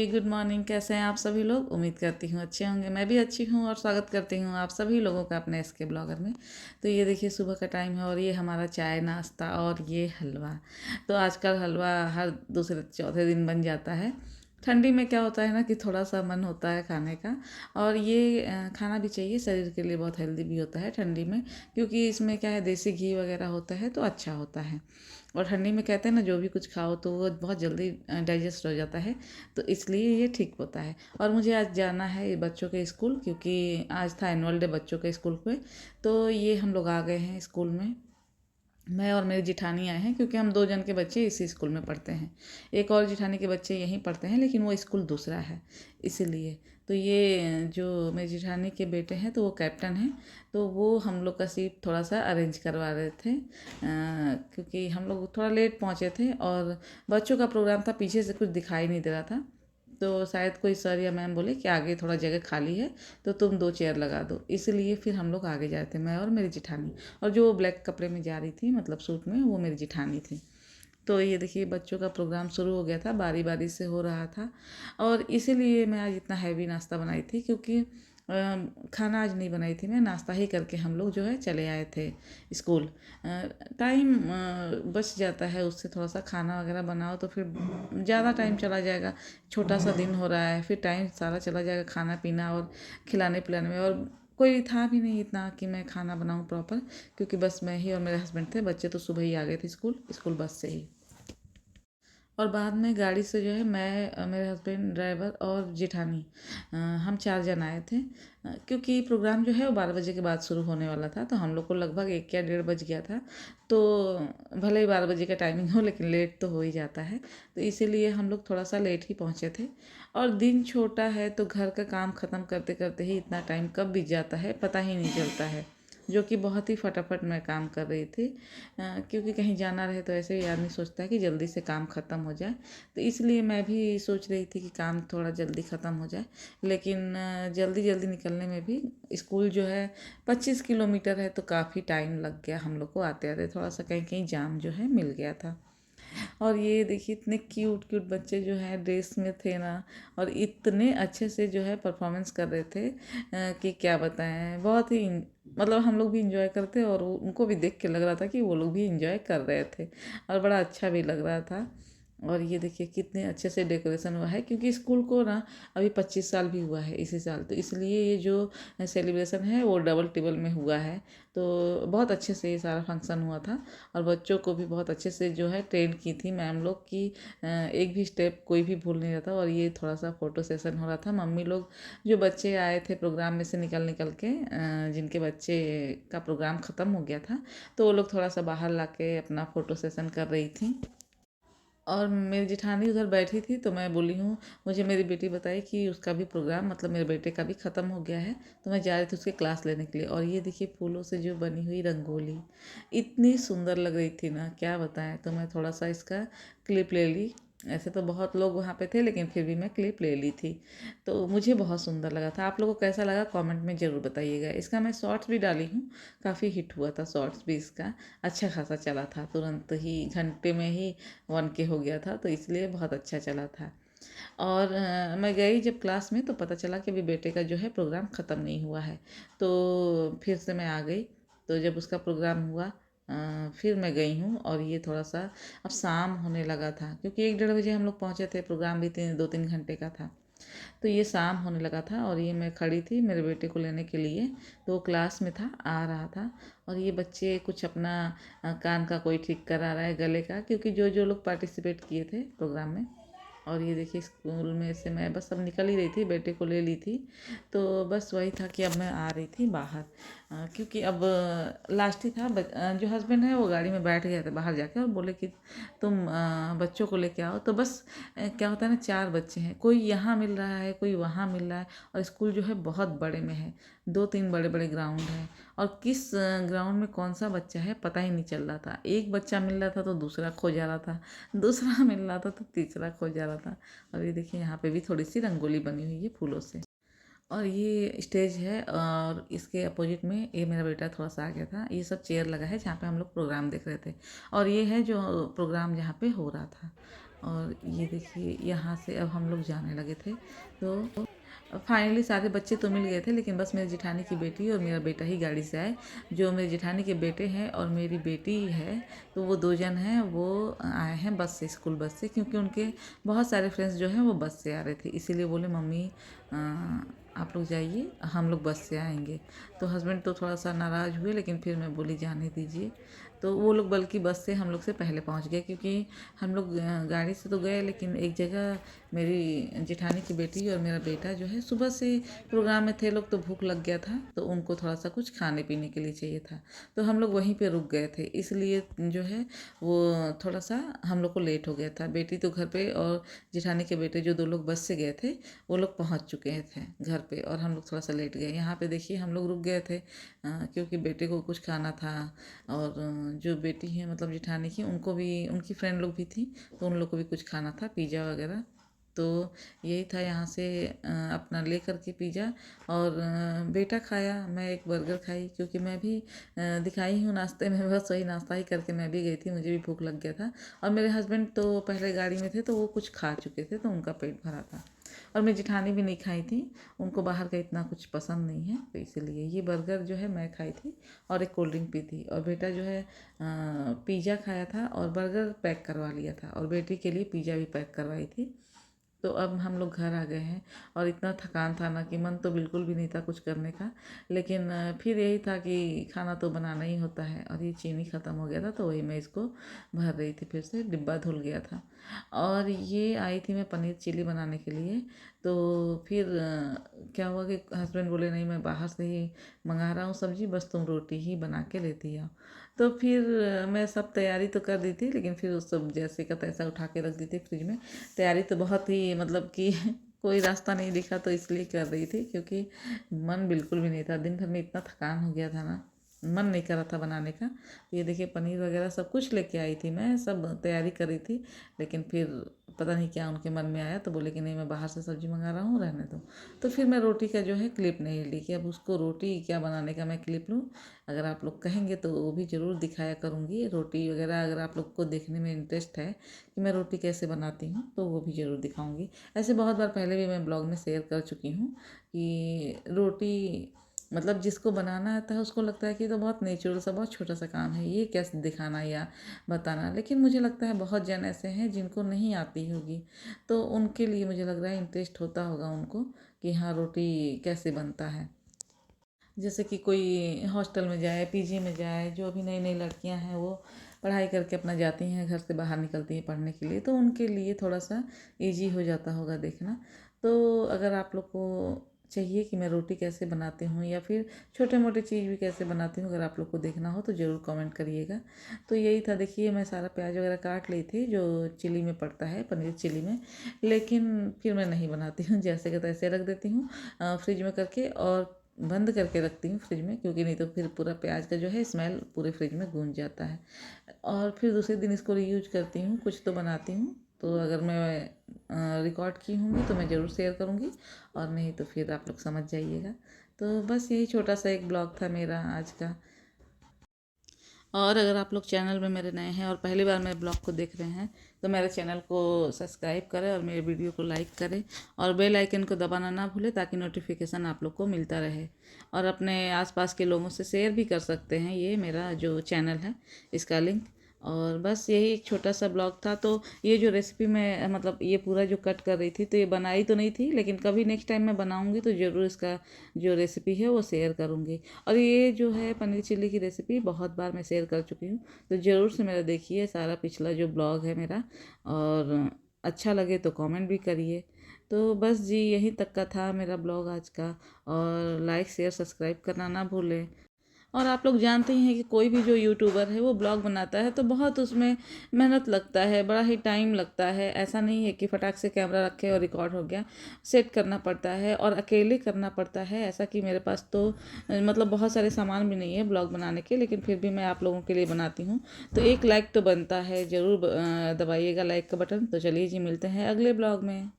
जी, good morning. कैसे हैं आप सभी लोग? उम्मीद करती हूँ अच्छे होंगे। मैं भी अच्छी हूँ और स्वागत करती हूँ आप सभी लोगों का अपने एसके ब्लॉगर में। तो ये देखिए सुबह का टाइम है और ये हमारा चाय नाश्ता और ये हलवा। तो आजकल हलवा हर दूसरे चौथे दिन बन जाता है। ठंडी में क्या होता है ना कि थोड़ा सा मन होता है खाने का, और ये खाना भी चाहिए, शरीर के लिए बहुत हेल्दी भी होता है ठंडी में, क्योंकि इसमें क्या है, देसी घी वगैरह होता है तो अच्छा होता है। और ठंडी में कहते हैं ना, जो भी कुछ खाओ तो वो बहुत जल्दी डाइजेस्ट हो जाता है, तो इसलिए ये ठीक होता है। और मुझे आज जाना है बच्चों के स्कूल, क्योंकि आज था एनुअल डे बच्चों के स्कूल पे। तो ये हम लोग आ गए हैं स्कूल में। मैं और मेरी जिठानी आए हैं, क्योंकि हम 2 जन के बच्चे इसी स्कूल में पढ़ते हैं। एक और जिठानी के बच्चे यहीं पढ़ते हैं, लेकिन वो स्कूल दूसरा है, इसीलिए। तो ये जो मेरी जिठानी के बेटे हैं तो वो कैप्टन हैं, तो वो हम लोग का सीट थोड़ा सा अरेंज करवा रहे थे, क्योंकि हम लोग थोड़ा लेट पहुँचे थे और बच्चों का प्रोग्राम था, पीछे से कुछ दिखाई नहीं दे रहा था। तो शायद कोई सर या मैम बोले कि आगे थोड़ा जगह खाली है, तो तुम 2 चेयर लगा दो, इसलिए फिर हम लोग आगे जाए थे, मैं और मेरी जिठानी। और जो ब्लैक कपड़े में जा रही थी, मतलब सूट में, वो मेरी जिठानी थी। तो ये देखिए बच्चों का प्रोग्राम शुरू हो गया था, बारी बारी से हो रहा था। और इसीलिए मैं आज इतना हैवी नाश्ता बनाई थी, क्योंकि खाना आज नहीं बनाई थी मैं, नाश्ता ही करके हम लोग जो है चले आए थे स्कूल। टाइम बच जाता है उससे, थोड़ा सा खाना वगैरह बनाओ तो फिर ज़्यादा टाइम चला जाएगा। छोटा सा दिन हो रहा है, फिर टाइम सारा चला जाएगा खाना पीना और खिलाने पिलाने में। और कोई था भी नहीं इतना कि मैं खाना बनाऊं प्रॉपर, क्योंकि बस मैं ही और मेरे हस्बैंड थे, बच्चे तो सुबह ही आ गए थे स्कूल बस से ही। और बाद में गाड़ी से जो है मैं, मेरे हस्बैंड, ड्राइवर और जेठानी, हम 4 जन आए थे। क्योंकि प्रोग्राम जो है वो 12 बजे के बाद शुरू होने वाला था, तो हम लोग को लगभग 1 या 1:30 बज गया था। तो भले ही 12 बजे का टाइमिंग हो, लेकिन लेट तो हो ही जाता है, तो इसीलिए हम लोग थोड़ा सा लेट ही पहुँचे थे। और दिन छोटा है तो घर का काम ख़त्म करते करते ही इतना टाइम कब बीत जाता है पता ही नहीं चलता है, जो कि बहुत ही फटाफट मैं काम कर रही थी। क्योंकि कहीं जाना रहे तो ऐसे ही आदमी सोचता है कि जल्दी से काम ख़त्म हो जाए, तो इसलिए मैं भी सोच रही थी कि काम थोड़ा जल्दी ख़त्म हो जाए। लेकिन जल्दी जल्दी निकलने में भी, स्कूल जो है 25 किलोमीटर है, तो काफ़ी टाइम लग गया हम लोग को आते आते, थोड़ा सा कहीं कहीं जाम जो है मिल गया था। और ये देखिए इतने क्यूट क्यूट बच्चे जो हैं ड्रेस में थे ना, और इतने अच्छे से जो है परफॉर्मेंस कर रहे थे, कि क्या बताएं, बहुत ही मतलब हम लोग भी इंजॉय करते और उनको भी देख के लग रहा था कि वो लोग भी इंजॉय कर रहे थे, और बड़ा अच्छा भी लग रहा था। और ये देखिए कितने अच्छे से डेकोरेशन हुआ है, क्योंकि स्कूल को ना अभी 25 साल भी हुआ है इसी साल, तो इसलिए ये जो सेलिब्रेशन है वो डबल टिबल में हुआ है। तो बहुत अच्छे से ये सारा फंक्शन हुआ था, और बच्चों को भी बहुत अच्छे से जो है ट्रेन की थी मैम लोग की, एक भी स्टेप कोई भी भूल नहीं रहा था। और ये थोड़ा सा फ़ोटो सेशन हो रहा था, मम्मी लोग, जो बच्चे आए थे प्रोग्राम में से निकल निकल के, जिनके बच्चे का प्रोग्राम ख़त्म हो गया था, तो वो लोग थोड़ा सा बाहर ला के अपना फ़ोटो सेशन कर रही थी। और मेरी जेठानी उधर बैठी थी, तो मैं बोली हूँ, मुझे मेरी बेटी बताई कि उसका भी प्रोग्राम, मतलब मेरे बेटे का भी ख़त्म हो गया है, तो मैं जा रही थी उसके क्लास लेने के लिए। और ये देखिए फूलों से जो बनी हुई रंगोली इतनी सुंदर लग रही थी ना, क्या बताएं। तो मैं थोड़ा सा इसका क्लिप ले ली। ऐसे तो बहुत लोग वहाँ पे थे, लेकिन फिर भी मैं क्लिप ले ली थी। तो मुझे बहुत सुंदर लगा था। आप लोगों को कैसा लगा कमेंट में ज़रूर बताइएगा। इसका मैं शॉर्ट्स भी डाली हूँ, काफ़ी हिट हुआ था शॉर्ट्स भी इसका, अच्छा खासा चला था, तुरंत ही घंटे में ही 1K हो गया था, तो इसलिए बहुत अच्छा चला था। और मैं गई जब क्लास में, तो पता चला कि अभी बेटे का जो है प्रोग्राम ख़त्म नहीं हुआ है, तो फिर से मैं आ गई। तो जब उसका प्रोग्राम हुआ, फिर मैं गई हूँ। और ये थोड़ा सा अब शाम होने लगा था, क्योंकि 1-1:30 बजे हम लोग पहुँचे थे, प्रोग्राम भी 2-3 घंटे का था। तो ये शाम होने लगा था, और ये मैं खड़ी थी मेरे बेटे को लेने के लिए, तो वो क्लास में था, आ रहा था। और ये बच्चे कुछ अपना कान का कोई ठीक करा रहा है, गले का, क्योंकि जो जो लोग पार्टिसिपेट किए थे प्रोग्राम में। और ये देखिए स्कूल में से मैं बस अब निकल ही रही थी, बेटे को ले ली थी, तो बस वही था कि अब मैं आ रही थी बाहर, क्योंकि अब लास्ट ही था। जो हस्बैंड है वो गाड़ी में बैठ गए थे बाहर जाके, और बोले कि तुम बच्चों को लेके आओ। तो बस क्या होता है ना, 4 बच्चे हैं, कोई यहाँ मिल रहा है, कोई वहाँ मिल रहा है, और स्कूल जो है बहुत बड़े में है, 2-3 बड़े बड़े ग्राउंड हैं, और किस ग्राउंड में कौन सा बच्चा है पता ही नहीं चल रहा था। एक बच्चा मिल रहा था तो दूसरा खो जा रहा था, दूसरा मिल रहा था तो तीसरा खो जा रहा था। और ये देखिए यहाँ पे भी थोड़ी सी रंगोली बनी हुई है फूलों से। और ये स्टेज है, और इसके अपोजिट में ये मेरा बेटा थोड़ा सा आ गया था। ये सब चेयर लगा है जहाँ पे हम लोग प्रोग्राम देख रहे थे, और ये है जो प्रोग्राम जहाँ पे हो रहा था। और ये देखिए यहाँ से अब हम लोग जाने लगे थे। तो फाइनली सारे बच्चे तो मिल गए थे, लेकिन बस मेरी जेठानी की बेटी और मेरा बेटा ही गाड़ी से आए। जो मेरी जेठानी के बेटे हैं और मेरी बेटी है, तो वो 2 जन हैं, वो आए हैं बस से, स्कूल बस से, क्योंकि उनके बहुत सारे फ्रेंड्स जो हैं वो बस से आ रहे थे। इसीलिए बोले मम्मी आप लोग जाइए, हम लोग बस से आएंगे। तो हस्बैंड तो थोड़ा सा नाराज़ हुए, लेकिन फिर मैं बोली जाने दीजिए। तो वो लोग बल्कि बस से हम लोग से पहले पहुंच गए, क्योंकि हम लोग गाड़ी से तो गए, लेकिन एक जगह मेरी जेठानी की बेटी और मेरा बेटा जो है सुबह से प्रोग्राम में थे लोग, तो भूख लग गया था, तो उनको थोड़ा सा कुछ खाने पीने के लिए चाहिए था। तो हम लोग वहीं पे रुक गए थे, इसलिए जो है वो थोड़ा सा हम लोग को लेट हो गया था। बेटी तो घर पे और जेठानी के बेटे जो 2 लोग बस से गए थे, वो लोग पहुंच चुके थे घर पे, और हम लोग थोड़ा सा लेट गए। यहाँ पे देखिए हम लोग रुक गए थे क्योंकि बेटे को कुछ खाना था, और जो बेटी है मतलब जेठानी की, उनको भी, उनकी फ्रेंड लोग भी थी, तो उन लोग को भी कुछ खाना था, पिज़्ज़ा वगैरह। तो यही था, यहाँ से अपना ले कर के पिज़्ज़ा, और बेटा खाया, मैं एक बर्गर खाई, क्योंकि मैं भी दिखाई हूँ नाश्ते में, बस वही नाश्ता ही करके मैं भी गई थी, मुझे भी भूख लग गया था। और मेरे हस्बैंड तो पहले गाड़ी में थे, तो वो कुछ खा चुके थे, तो उनका पेट भरा था। और मेरी जेठानी भी नहीं खाई थी, उनको बाहर का इतना कुछ पसंद नहीं है, तो इसीलिए ये बर्गर जो है मैं खाई थी, और एक कोल्ड ड्रिंक पी थी। और बेटा जो है पिज़्ज़ा खाया था और बर्गर पैक करवा लिया था, और बेटी के लिए पिज़्ज़ा भी पैक करवाई थी। तो अब हम लोग घर आ गए हैं, और इतना थकान था ना कि मन तो बिल्कुल भी नहीं था कुछ करने का, लेकिन फिर यही था कि खाना तो बनाना ही होता है। और ये चीनी ख़त्म हो गया था, तो वही मैं इसको भर रही थी, फिर से डिब्बा धुल गया था। और ये आई थी मैं पनीर चिली बनाने के लिए। तो फिर क्या हुआ कि हस्बैंड बोले नहीं, मैं बाहर से ही मंगा रहा हूँ सब्ज़ी, बस तुम रोटी ही बना के लेती आओ। तो फिर मैं सब तैयारी तो कर दी थी, लेकिन फिर उस सब जैसे का तैसा उठा के रख दी थी फ्रिज में। तैयारी तो बहुत ही मतलब कि कोई रास्ता नहीं दिखा, तो इसलिए कर रही थी, क्योंकि मन बिल्कुल भी नहीं था, दिन भर में इतना थकान हो गया था ना, मन नहीं कर रहा था बनाने का। तो ये देखिए पनीर वगैरह सब कुछ लेके आई थी, मैं सब तैयारी कर रही थी, लेकिन फिर पता नहीं क्या उनके मन में आया, तो बोले कि नहीं मैं बाहर से सब्ज़ी मंगा रहा हूँ, रहने दो। तो फिर मैं रोटी का जो है क्लिप नहीं ली, कि अब उसको रोटी क्या बनाने का मैं क्लिप लूँ। अगर आप लोग कहेंगे तो वो भी ज़रूर दिखाया करूँगी रोटी वगैरह, अगर आप लोग को देखने में इंटरेस्ट है कि मैं रोटी कैसे बनाती हूँ, तो वो भी ज़रूर दिखाऊँगी। ऐसे बहुत बार पहले भी मैं ब्लॉग में शेयर कर चुकी हूँ कि रोटी मतलब जिसको बनाना आता है उसको लगता है कि ये तो बहुत नेचुरल सा, बहुत छोटा सा काम है, ये कैसे दिखाना या बताना। लेकिन मुझे लगता है बहुत जन ऐसे हैं जिनको नहीं आती होगी, तो उनके लिए मुझे लग रहा है इंटरेस्ट होता होगा उनको कि हाँ रोटी कैसे बनता है। जैसे कि कोई हॉस्टल में जाए, पीजी में जाए, जो अभी नई नई लड़कियां हैं वो पढ़ाई करके अपना जाती हैं, घर से बाहर निकलती हैं पढ़ने के लिए, तो उनके लिए थोड़ा सा इजी हो जाता होगा देखना। तो अगर आप लोग को चाहिए कि मैं रोटी कैसे बनाती हूँ, या फिर छोटे मोटे चीज़ भी कैसे बनाती हूँ, अगर आप लोग को देखना हो तो ज़रूर कमेंट करिएगा। तो यही था, देखिए मैं सारा प्याज वगैरह काट ली थी जो चिली में पड़ता है, पनीर चिली में, लेकिन फिर मैं नहीं बनाती हूँ, जैसे कि तैसे रख देती हूँ फ्रिज में करके, और बंद करके रखती हूँ फ्रिज में, क्योंकि नहीं तो फिर पूरा प्याज का जो है स्मेल पूरे फ्रिज में गूंज जाता है। और फिर दूसरे दिन इसको रीयूज करती हूँ, कुछ तो बनाती हूँ। तो अगर मैं रिकॉर्ड की होंगी तो मैं ज़रूर शेयर करूँगी, और नहीं तो फिर आप लोग समझ जाइएगा। तो बस यही छोटा सा एक ब्लॉग था मेरा आज का। और अगर आप लोग चैनल में मेरे नए हैं और पहली बार मेरे ब्लॉग को देख रहे हैं, तो मेरे चैनल को सब्सक्राइब करें और मेरे वीडियो को लाइक करें, और बेल आइकन को दबाना ना भूलें, ताकि नोटिफिकेशन आप लोग को मिलता रहे। और अपने आसपास के लोगों से शेयर भी कर सकते हैं, ये मेरा जो चैनल है इसका लिंक। और बस यही एक छोटा सा ब्लॉग था। तो ये जो रेसिपी मैं मतलब ये पूरा जो कट कर रही थी, तो ये बनाई तो नहीं थी, लेकिन कभी नेक्स्ट टाइम मैं बनाऊंगी तो ज़रूर इसका जो रेसिपी है वो शेयर करूंगी। और ये जो है पनीर चिल्ली की रेसिपी बहुत बार मैं शेयर कर चुकी हूँ, तो ज़रूर से मेरा देखिए सारा पिछला जो ब्लॉग है मेरा, और अच्छा लगे तो कमेंट भी करिए। तो बस जी यहीं तक का था मेरा ब्लॉग आज का, और लाइक शेयर सब्सक्राइब करना ना भूलें। और आप लोग जानते ही हैं कि कोई भी जो यूट्यूबर है वो ब्लॉग बनाता है तो बहुत उसमें मेहनत लगता है, बड़ा ही टाइम लगता है। ऐसा नहीं है कि फटाक से कैमरा रखे और रिकॉर्ड हो गया, सेट करना पड़ता है और अकेले करना पड़ता है। ऐसा कि मेरे पास तो मतलब बहुत सारे सामान भी नहीं है ब्लॉग बनाने के, लेकिन फिर भी मैं आप लोगों के लिए बनाती हूँ। तो एक लाइक तो बनता है, ज़रूर दबाइएगा लाइक का बटन। तो चलिए जी, मिलते हैं अगले ब्लॉग में।